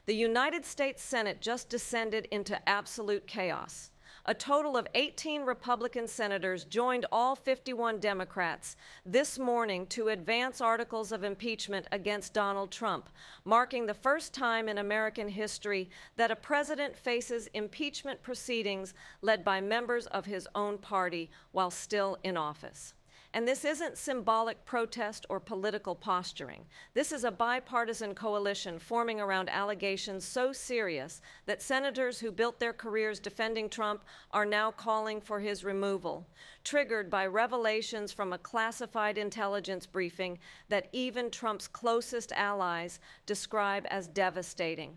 The United States Senate just descended into absolute chaos. A total of 18 Republican senators joined all 51 Democrats this morning to advance articles of impeachment against Donald Trump, marking the first time in American history that a president faces impeachment proceedings led by members of his own party while still in office. And this isn't symbolic protest or political posturing. This is a bipartisan coalition forming around allegations so serious that senators who built their careers defending Trump are now calling for his removal, triggered by revelations from a classified intelligence briefing that even Trump's closest allies describe as devastating.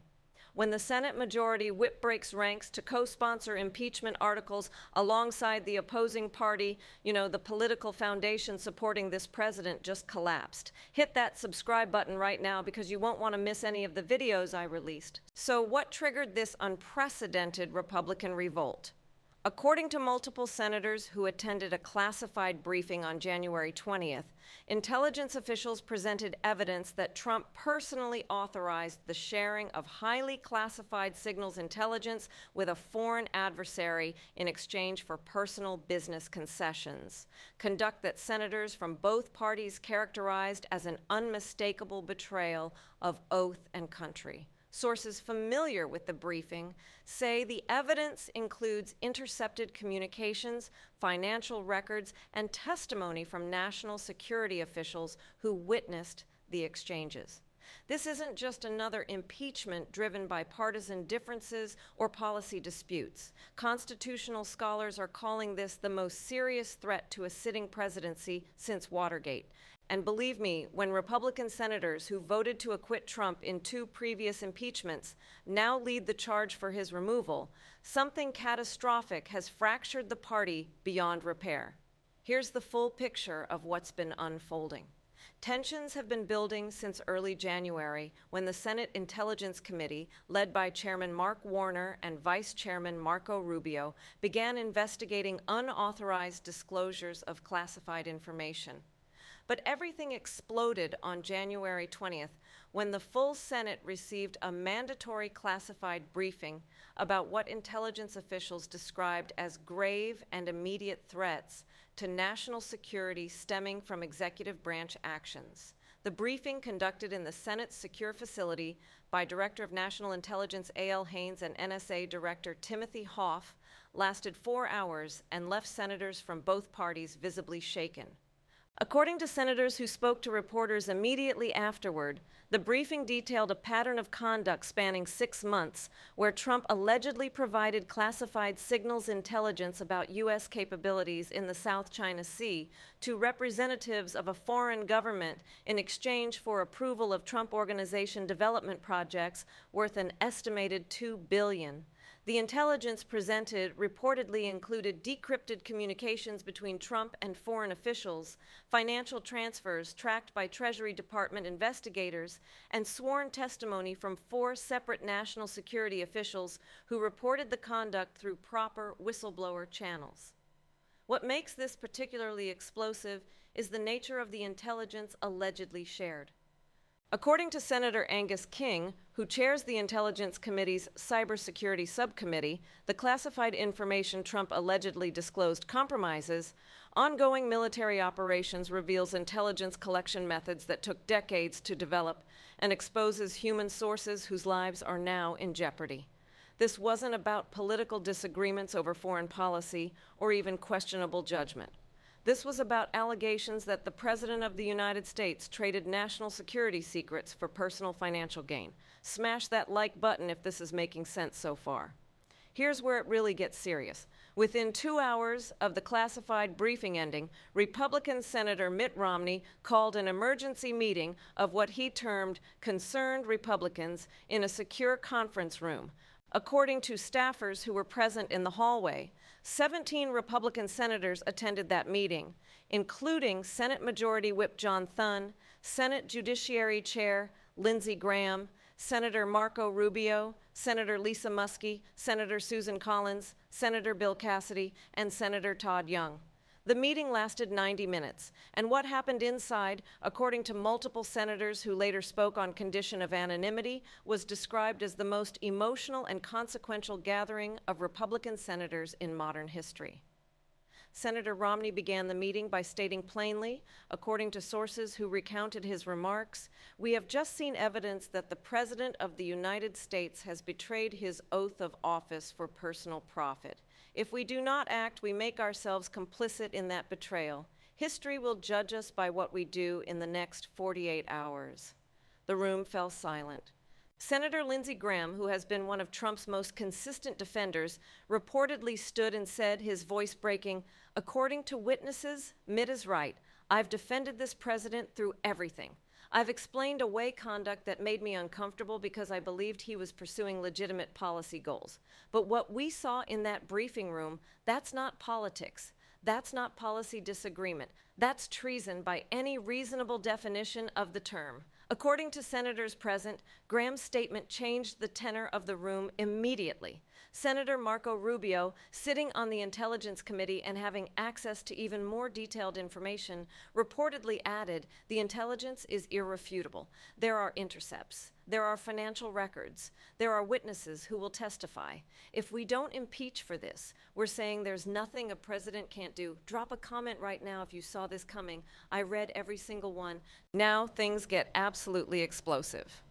When the Senate majority whip breaks ranks to co-sponsor impeachment articles alongside the opposing party, the political foundation supporting this president just collapsed. Hit that subscribe button right now because you won't want to miss any of the videos I released. So what triggered this unprecedented Republican revolt? According to multiple senators who attended a classified briefing on January 20th, intelligence officials presented evidence that Trump personally authorized the sharing of highly classified signals intelligence with a foreign adversary in exchange for personal business concessions, conduct that senators from both parties characterized as an unmistakable betrayal of oath and country. Sources familiar with the briefing say the evidence includes intercepted communications, financial records, and testimony from national security officials who witnessed the exchanges. This isn't just another impeachment driven by partisan differences or policy disputes. Constitutional scholars are calling this the most serious threat to a sitting presidency since Watergate. And believe me, when Republican senators who voted to acquit Trump in 2 previous impeachments now lead the charge for his removal, something catastrophic has fractured the party beyond repair. Here's the full picture of what's been unfolding. Tensions have been building since early January when the Senate Intelligence Committee, led by Chairman Mark Warner and Vice Chairman Marco Rubio, began investigating unauthorized disclosures of classified information. But everything exploded on January 20th when the full Senate received a mandatory classified briefing about what intelligence officials described as grave and immediate threats to national security stemming from executive branch actions. The briefing, conducted in the Senate's secure facility by Director of National Intelligence A.L. Haynes and NSA Director Timothy Hoff, lasted 4 hours and left senators from both parties visibly shaken. According to senators who spoke to reporters immediately afterward, the briefing detailed a pattern of conduct spanning 6 months where Trump allegedly provided classified signals intelligence about U.S. capabilities in the South China Sea to representatives of a foreign government in exchange for approval of Trump Organization development projects worth an estimated $2 billion. The intelligence presented reportedly included decrypted communications between Trump and foreign officials, financial transfers tracked by Treasury Department investigators, and sworn testimony from 4 separate national security officials who reported the conduct through proper whistleblower channels. What makes this particularly explosive is the nature of the intelligence allegedly shared. According to Senator Angus King, who chairs the Intelligence Committee's Cybersecurity Subcommittee, the classified information Trump allegedly disclosed compromises ongoing military operations, reveals intelligence collection methods that took decades to develop, and exposes human sources whose lives are now in jeopardy. This wasn't about political disagreements over foreign policy or even questionable judgment. This was about allegations that the President of the United States traded national security secrets for personal financial gain. Smash that like button if this is making sense so far. Here's where it really gets serious. Within 2 hours of the classified briefing ending, Republican Senator Mitt Romney called an emergency meeting of what he termed concerned Republicans in a secure conference room. According to staffers who were present in the hallway, 17 Republican senators attended that meeting, including Senate Majority Whip John Thune, Senate Judiciary Chair Lindsey Graham, Senator Marco Rubio, Senator Lisa Muskie, Senator Susan Collins, Senator Bill Cassidy, and Senator Todd Young. The meeting lasted 90 minutes, and what happened inside, according to multiple senators who later spoke on condition of anonymity, was described as the most emotional and consequential gathering of Republican senators in modern history. Senator Romney began the meeting by stating plainly, according to sources who recounted his remarks, "We have just seen evidence that the President of the United States has betrayed his oath of office for personal profit. If we do not act, we make ourselves complicit in that betrayal. History will judge us by what we do in the next 48 hours." The room fell silent. Senator Lindsey Graham, who has been one of Trump's most consistent defenders, reportedly stood and said, his voice breaking, "According to witnesses, Mitt is right. I've defended this president through everything. I've explained away conduct that made me uncomfortable because I believed he was pursuing legitimate policy goals. But what we saw in that briefing room, that's not politics. That's not policy disagreement. That's treason by any reasonable definition of the term." According to senators present, Graham's statement changed the tenor of the room immediately. Senator Marco Rubio, sitting on the Intelligence Committee and having access to even more detailed information, reportedly added, "The intelligence is irrefutable. There are intercepts. There are financial records. There are witnesses who will testify. If we don't impeach for this, we're saying there's nothing a president can't do. Drop a comment right now if you saw this coming. I read every single one." Now things get absolutely explosive.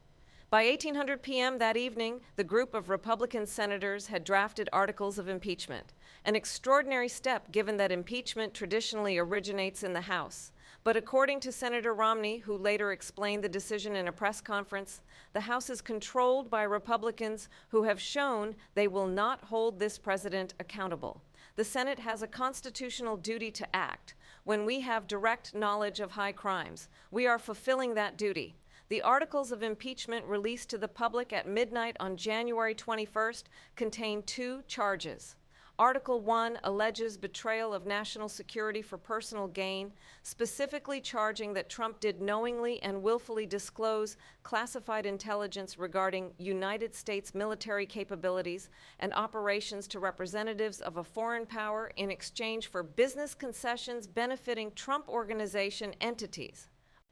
By 1800 p.m. that evening, the group of Republican senators had drafted articles of impeachment, an extraordinary step given that impeachment traditionally originates in the House. But according to Senator Romney, who later explained the decision in a press conference, the House is controlled by Republicans who have shown they will not hold this president accountable. The Senate has a constitutional duty to act. When we have direct knowledge of high crimes, we are fulfilling that duty. The articles of impeachment released to the public at midnight on January 21st contain 2 charges. Article 1 alleges betrayal of national security for personal gain, specifically charging that Trump did knowingly and willfully disclose classified intelligence regarding United States military capabilities and operations to representatives of a foreign power in exchange for business concessions benefiting Trump Organization entities.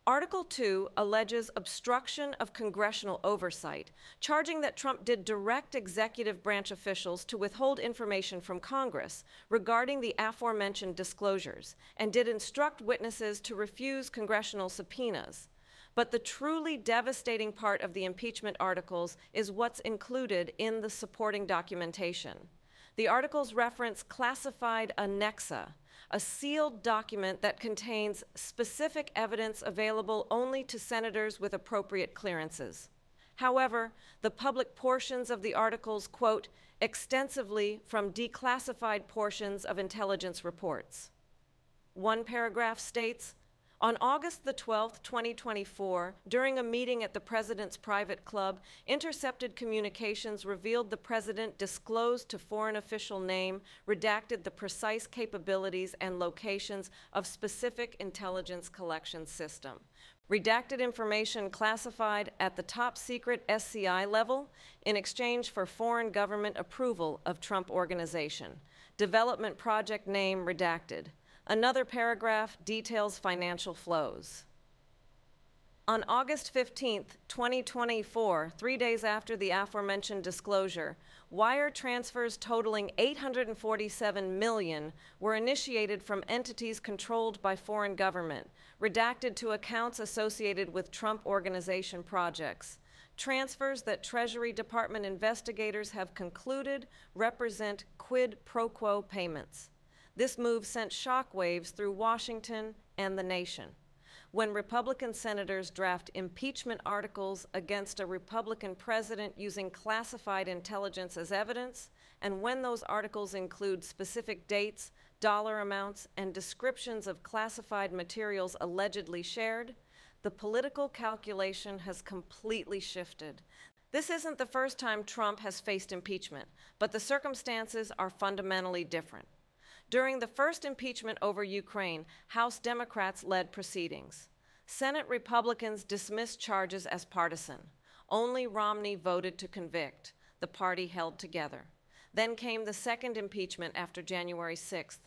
Article 2 alleges obstruction of congressional oversight, charging that Trump did direct executive branch officials to withhold information from Congress regarding the aforementioned disclosures, and did instruct witnesses to refuse congressional subpoenas. But the truly devastating part of the impeachment articles is what's included in the supporting documentation. The articles reference classified anexa, a sealed document that contains specific evidence available only to senators with appropriate clearances. However, the public portions of the articles quote extensively from declassified portions of intelligence reports. One paragraph states, "On August the 12th, 2024, during a meeting at the President's private club, intercepted communications revealed the President disclosed to foreign official name, redacted the precise capabilities and locations of specific intelligence collection system. Redacted information classified at the top secret SCI level in exchange for foreign government approval of Trump Organization. Development project name redacted." Another paragraph details financial flows. On August 15th, 2024, 3 days after the aforementioned disclosure, wire transfers totaling $847 million were initiated from entities controlled by foreign government, redacted to accounts associated with Trump Organization projects. Transfers that Treasury Department investigators have concluded represent quid pro quo payments. This move sent shockwaves through Washington and the nation. When Republican senators draft impeachment articles against a Republican president using classified intelligence as evidence, and when those articles include specific dates, dollar amounts, and descriptions of classified materials allegedly shared, the political calculation has completely shifted. This isn't the first time Trump has faced impeachment, but the circumstances are fundamentally different. During the first impeachment over Ukraine, House Democrats led proceedings. Senate Republicans dismissed charges as partisan. Only Romney voted to convict. The party held together. Then came the second impeachment after January 6th.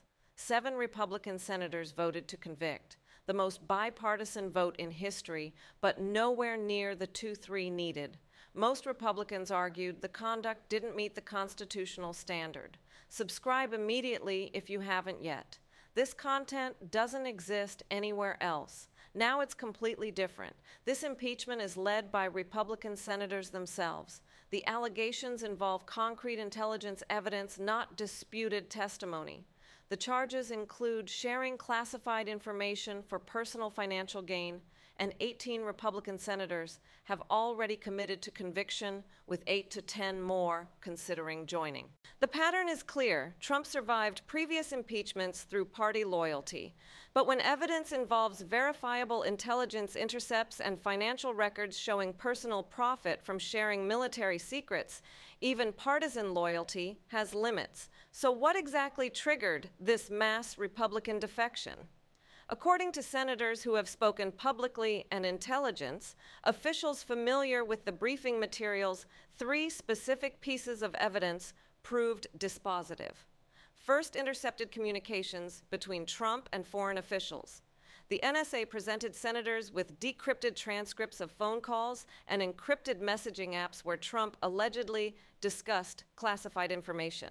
7 Republican senators voted to convict, the most bipartisan vote in history, but nowhere near the 2-3 needed. Most Republicans argued the conduct didn't meet the constitutional standard. Subscribe immediately if you haven't yet. This content doesn't exist anywhere else. Now it's completely different. This impeachment is led by Republican senators themselves. The allegations involve concrete intelligence evidence, not disputed testimony. The charges include sharing classified information for personal financial gain, and 18 Republican senators have already committed to conviction, with 8 to 10 more considering joining. The pattern is clear. Trump survived previous impeachments through party loyalty. But when evidence involves verifiable intelligence intercepts and financial records showing personal profit from sharing military secrets, even partisan loyalty has limits. So what exactly triggered this mass Republican defection? According to senators who have spoken publicly and intelligence, officials familiar with the briefing materials, 3 specific pieces of evidence proved dispositive. First, intercepted communications between Trump and foreign officials. The NSA presented senators with decrypted transcripts of phone calls and encrypted messaging apps where Trump allegedly discussed classified information.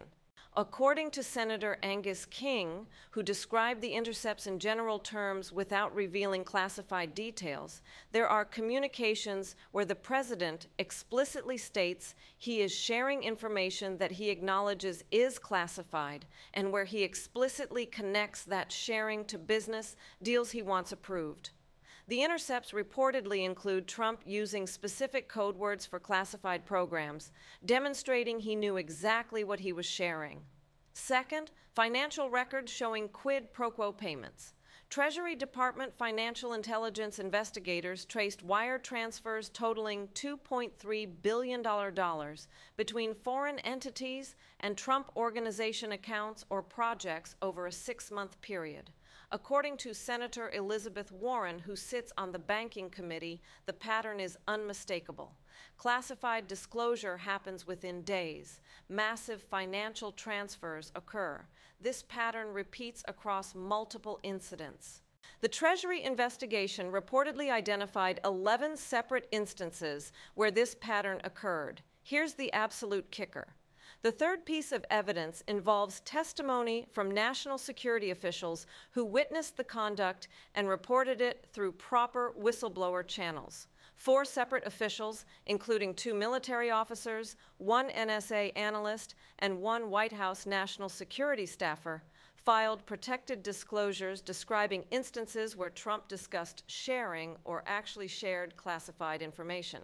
According to Senator Angus King, who described the intercepts in general terms without revealing classified details, there are communications where the president explicitly states he is sharing information that he acknowledges is classified, and where he explicitly connects that sharing to business deals he wants approved. The intercepts reportedly include Trump using specific code words for classified programs, demonstrating he knew exactly what he was sharing. Second, financial records showing quid pro quo payments. Treasury Department financial intelligence investigators traced wire transfers totaling $2.3 billion between foreign entities and Trump Organization accounts or projects over a 6-month period. According to Senator Elizabeth Warren, who sits on the Banking Committee, the pattern is unmistakable. Classified disclosure happens within days. Massive financial transfers occur. This pattern repeats across multiple incidents. The Treasury investigation reportedly identified 11 separate instances where this pattern occurred. Here's the absolute kicker. The third piece of evidence involves testimony from national security officials who witnessed the conduct and reported it through proper whistleblower channels. 4 separate officials, including 2 military officers, 1 NSA analyst, and 1 White House national security staffer, filed protected disclosures describing instances where Trump discussed sharing or actually shared classified information.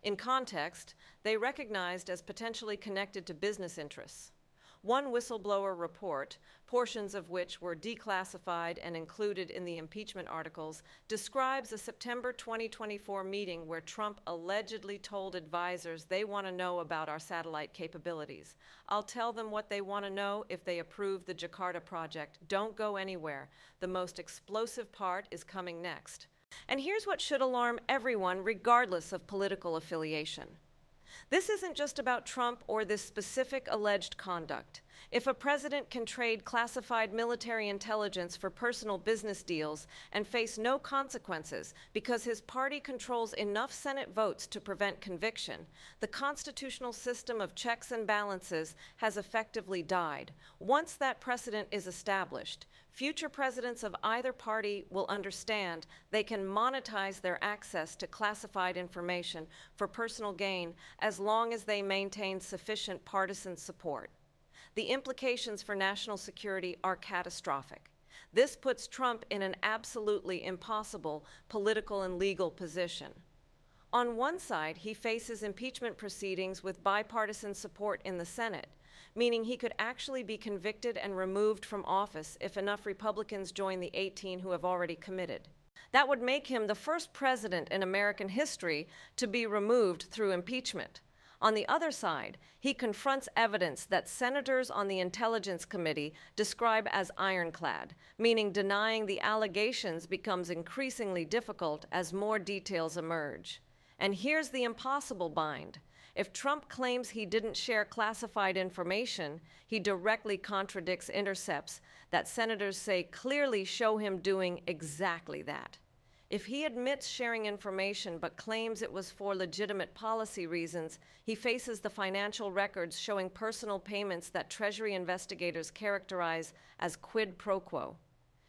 In context, they recognized as potentially connected to business interests. One whistleblower report, portions of which were declassified and included in the impeachment articles, describes a September 2024 meeting where Trump allegedly told advisors they want to know about our satellite capabilities. I'll tell them what they want to know if they approve the Jakarta project. Don't go anywhere. The most explosive part is coming next. And here's what should alarm everyone, regardless of political affiliation. This isn't just about Trump or this specific alleged conduct. If a president can trade classified military intelligence for personal business deals and face no consequences because his party controls enough Senate votes to prevent conviction, the constitutional system of checks and balances has effectively died. Once that precedent is established, future presidents of either party will understand they can monetize their access to classified information for personal gain as long as they maintain sufficient partisan support. The implications for national security are catastrophic. This puts Trump in an absolutely impossible political and legal position. On one side, he faces impeachment proceedings with bipartisan support in the Senate, meaning he could actually be convicted and removed from office if enough Republicans join the 18 who have already committed. That would make him the first president in American history to be removed through impeachment. On the other side, he confronts evidence that senators on the Intelligence Committee describe as ironclad, meaning denying the allegations becomes increasingly difficult as more details emerge. And here's the impossible bind. If Trump claims he didn't share classified information, he directly contradicts intercepts that senators say clearly show him doing exactly that. If he admits sharing information but claims it was for legitimate policy reasons, he faces the financial records showing personal payments that Treasury investigators characterize as quid pro quo.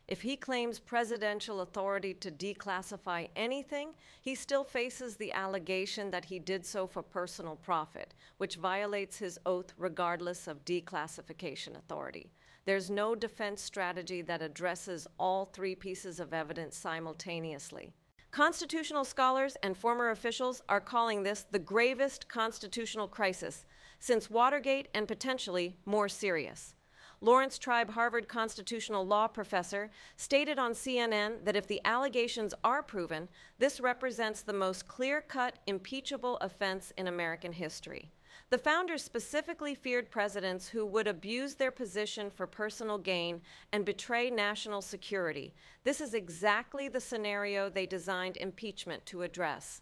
If he claims presidential authority to declassify anything, he still faces the allegation that he did so for personal profit, which violates his oath regardless of declassification authority. There's no defense strategy that addresses all three pieces of evidence simultaneously. Constitutional scholars and former officials are calling this the gravest constitutional crisis since Watergate and potentially more serious. Lawrence Tribe Harvard constitutional law professor stated on CNN that if the allegations are proven, this represents the most clear-cut, impeachable offense in American history. The founders specifically feared presidents who would abuse their position for personal gain and betray national security. This is exactly the scenario they designed impeachment to address.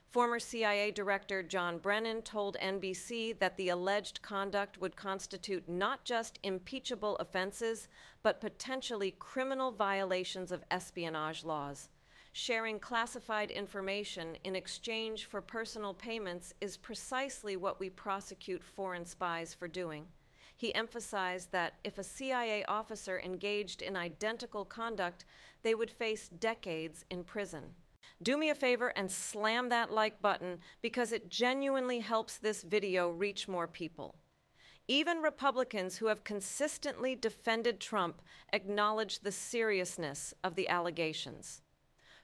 Former CIA Director John Brennan told NBC that the alleged conduct would constitute not just impeachable offenses, but potentially criminal violations of espionage laws. Sharing classified information in exchange for personal payments is precisely what we prosecute foreign spies for doing. He emphasized that if a CIA officer engaged in identical conduct, they would face decades in prison. Do me a favor and slam that like button because it genuinely helps this video reach more people. Even Republicans who have consistently defended Trump acknowledge the seriousness of the allegations.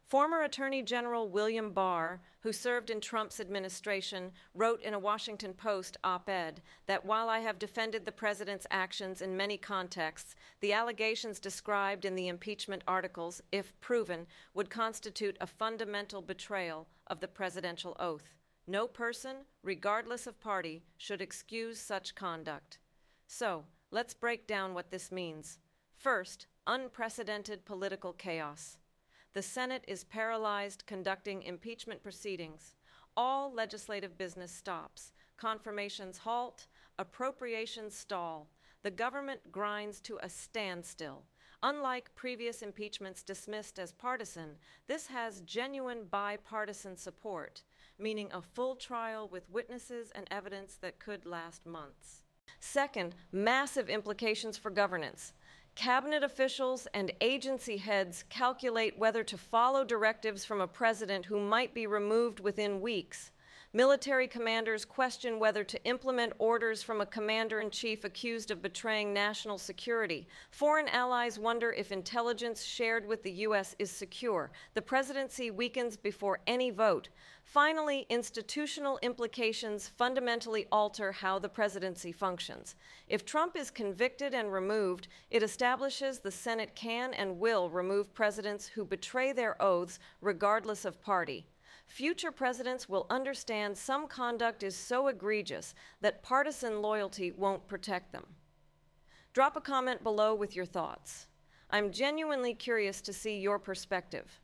Former Attorney General William Barr, who served in Trump's administration, wrote in a Washington Post op-ed that while I have defended the president's actions in many contexts, the allegations described in the impeachment articles, if proven, would constitute a fundamental betrayal of the presidential oath. No person, regardless of party, should excuse such conduct. So, let's break down what this means. First, unprecedented political chaos. The Senate is paralyzed conducting impeachment proceedings. All legislative business stops. Confirmations halt. Appropriations stall. The government grinds to a standstill. Unlike previous impeachments dismissed as partisan, this has genuine bipartisan support, meaning a full trial with witnesses and evidence that could last months. Second, massive implications for governance. Cabinet officials and agency heads calculate whether to follow directives from a president who might be removed within weeks. Military commanders question whether to implement orders from a commander-in-chief accused of betraying national security. Foreign allies wonder if intelligence shared with the U.S. is secure. The presidency weakens before any vote. Finally, institutional implications fundamentally alter how the presidency functions. If Trump is convicted and removed, it establishes the Senate can and will remove presidents who betray their oaths regardless of party. Future presidents will understand some conduct is so egregious that partisan loyalty won't protect them. Drop a comment below with your thoughts. I'm genuinely curious to see your perspective.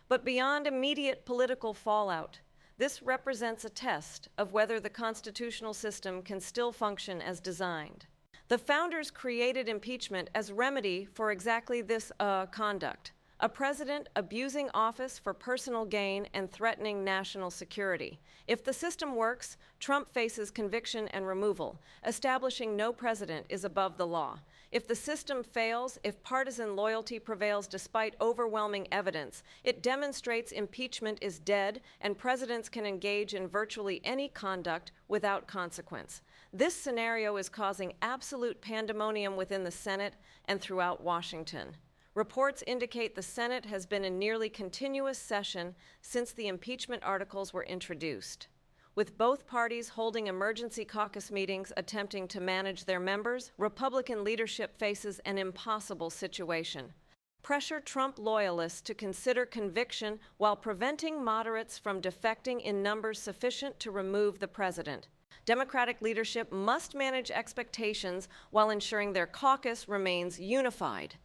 But beyond immediate political fallout, this represents a test of whether the constitutional system can still function as designed. The founders created impeachment as remedy for exactly this conduct. A president abusing office for personal gain and threatening national security. If the system works, Trump faces conviction and removal, establishing no president is above the law. If the system fails, if partisan loyalty prevails despite overwhelming evidence, it demonstrates impeachment is dead and presidents can engage in virtually any conduct without consequence. This scenario is causing absolute pandemonium within the Senate and throughout Washington. Reports indicate the Senate has been in nearly continuous session since the impeachment articles were introduced. With both parties holding emergency caucus meetings attempting to manage their members, Republican leadership faces an impossible situation. Pressure Trump loyalists to consider conviction while preventing moderates from defecting in numbers sufficient to remove the president. Democratic leadership must manage expectations while ensuring their caucus remains unified.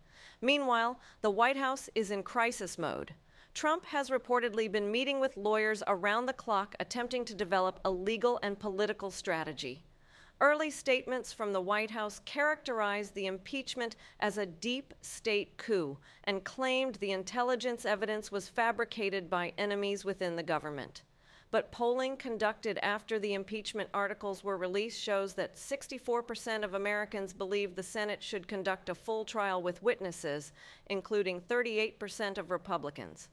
Meanwhile, the White House is in crisis mode. Trump has reportedly been meeting with lawyers around the clock attempting to develop a legal and political strategy. Early statements from the White House characterized the impeachment as a deep state coup and claimed the intelligence evidence was fabricated by enemies within the government. But polling conducted after the impeachment articles were released shows that 64% of Americans believe the Senate should conduct a full trial with witnesses, including 38% of Republicans.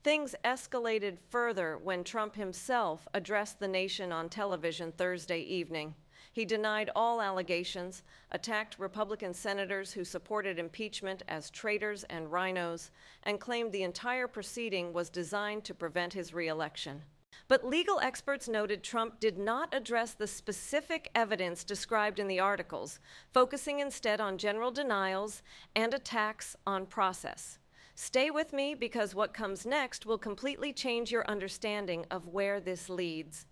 Things escalated further when Trump himself addressed the nation on television Thursday evening. He denied all allegations, attacked Republican senators who supported impeachment as traitors and rhinos, and claimed the entire proceeding was designed to prevent his reelection. But legal experts noted Trump did not address the specific evidence described in the articles, focusing instead on general denials and attacks on process. Stay with me because what comes next will completely change your understanding of where this leads.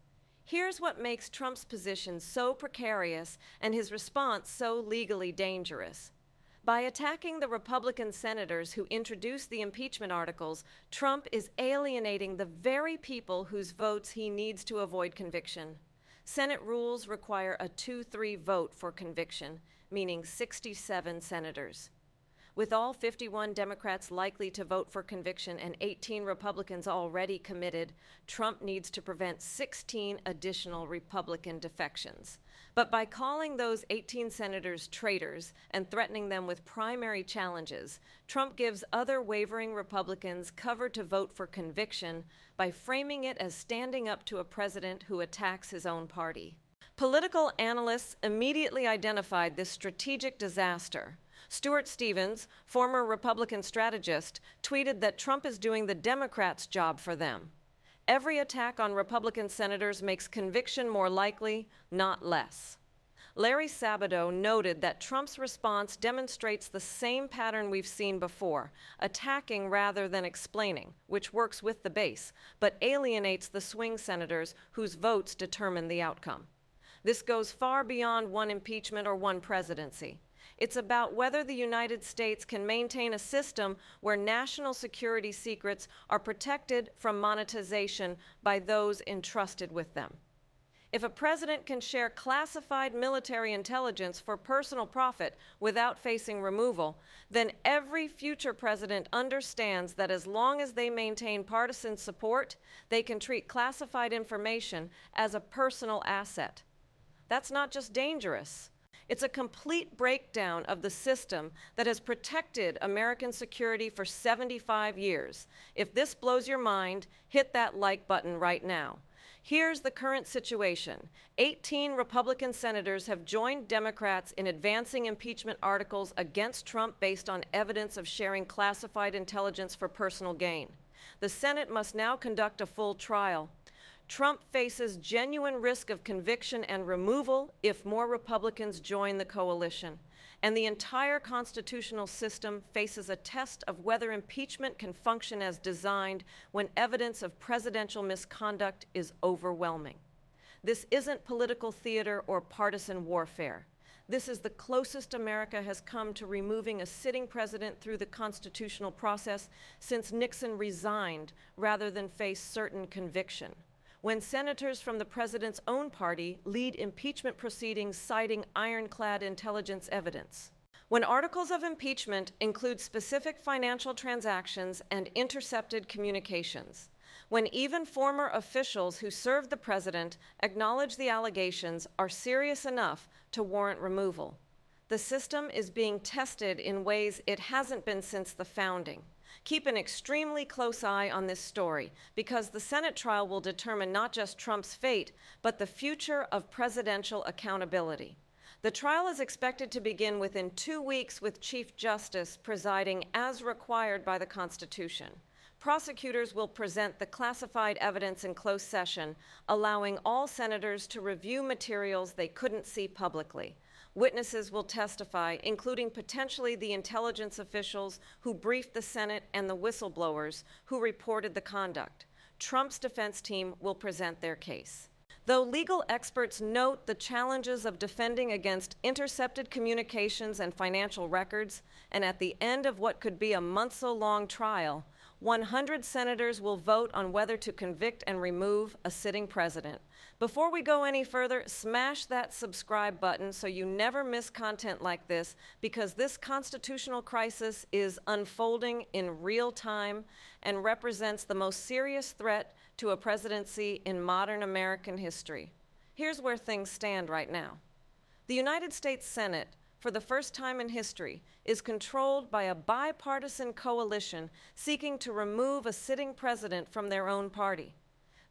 Here's what makes Trump's position so precarious and his response so legally dangerous. By attacking the Republican senators who introduced the impeachment articles, Trump is alienating the very people whose votes he needs to avoid conviction. Senate rules require a 2-3 vote for conviction, meaning 67 senators. With all 51 Democrats likely to vote for conviction and 18 Republicans already committed, Trump needs to prevent 16 additional Republican defections. But by calling those 18 senators traitors and threatening them with primary challenges, Trump gives other wavering Republicans cover to vote for conviction by framing it as standing up to a president who attacks his own party. Political analysts immediately identified this strategic disaster. Stuart Stevens, former Republican strategist, tweeted that Trump is doing the Democrats' job for them. Every attack on Republican senators makes conviction more likely, not less. Larry Sabato noted that Trump's response demonstrates the same pattern we've seen before, attacking rather than explaining, which works with the base, but alienates the swing senators whose votes determine the outcome. This goes far beyond one impeachment or one presidency. It's about whether the United States can maintain a system where national security secrets are protected from monetization by those entrusted with them. If a president can share classified military intelligence for personal profit without facing removal, then every future president understands that as long as they maintain partisan support, they can treat classified information as a personal asset. That's not just dangerous. It's a complete breakdown of the system that has protected American security for 75 years. If this blows your mind, hit that like button right now. Here's the current situation. 18 Republican senators have joined Democrats in advancing impeachment articles against Trump based on evidence of sharing classified intelligence for personal gain. The Senate must now conduct a full trial. Trump faces genuine risk of conviction and removal if more Republicans join the coalition. And the entire constitutional system faces a test of whether impeachment can function as designed when evidence of presidential misconduct is overwhelming. This isn't political theater or partisan warfare. This is the closest America has come to removing a sitting president through the constitutional process since Nixon resigned rather than face certain conviction. When senators from the president's own party lead impeachment proceedings citing ironclad intelligence evidence. When articles of impeachment include specific financial transactions and intercepted communications. When even former officials who served the president acknowledge the allegations are serious enough to warrant removal. The system is being tested in ways it hasn't been since the founding. Keep an extremely close eye on this story because the Senate trial will determine not just Trump's fate, but the future of presidential accountability. The trial is expected to begin within 2 weeks with Chief Justice presiding as required by the Constitution. Prosecutors will present the classified evidence in closed session, allowing all senators to review materials they couldn't see publicly. Witnesses will testify, including potentially the intelligence officials who briefed the Senate and the whistleblowers who reported the conduct. Trump's defense team will present their case. Though legal experts note the challenges of defending against intercepted communications and financial records, and at the end of what could be a months-long trial, 100 senators will vote on whether to convict and remove a sitting president. Before we go any further, smash that subscribe button so you never miss content like this, because this constitutional crisis is unfolding in real time and represents the most serious threat to a presidency in modern American history. Here's where things stand right now. The United States Senate, for the first time in history, is controlled by a bipartisan coalition seeking to remove a sitting president from their own party.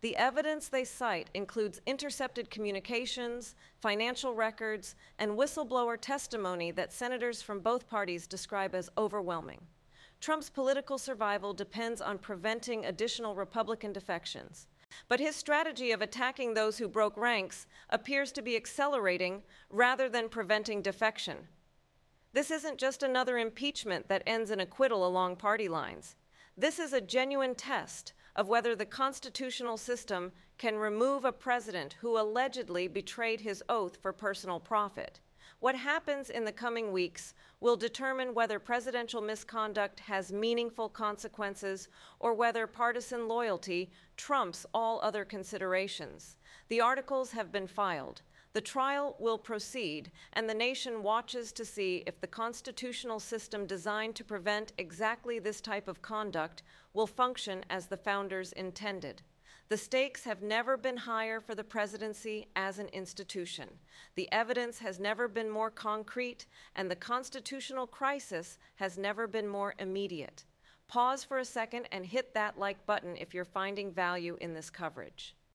The evidence they cite includes intercepted communications, financial records, and whistleblower testimony that senators from both parties describe as overwhelming. Trump's political survival depends on preventing additional Republican defections. But his strategy of attacking those who broke ranks appears to be accelerating rather than preventing defection. This isn't just another impeachment that ends in acquittal along party lines. This is a genuine test of whether the constitutional system can remove a president who allegedly betrayed his oath for personal profit. What happens in the coming weeks will determine whether presidential misconduct has meaningful consequences or whether partisan loyalty trumps all other considerations. The articles have been filed. The trial will proceed, and the nation watches to see if the constitutional system designed to prevent exactly this type of conduct will function as the founders intended. The stakes have never been higher for the presidency as an institution. The evidence has never been more concrete, and the constitutional crisis has never been more immediate. Pause for a second and hit that like button if you're finding value in this coverage.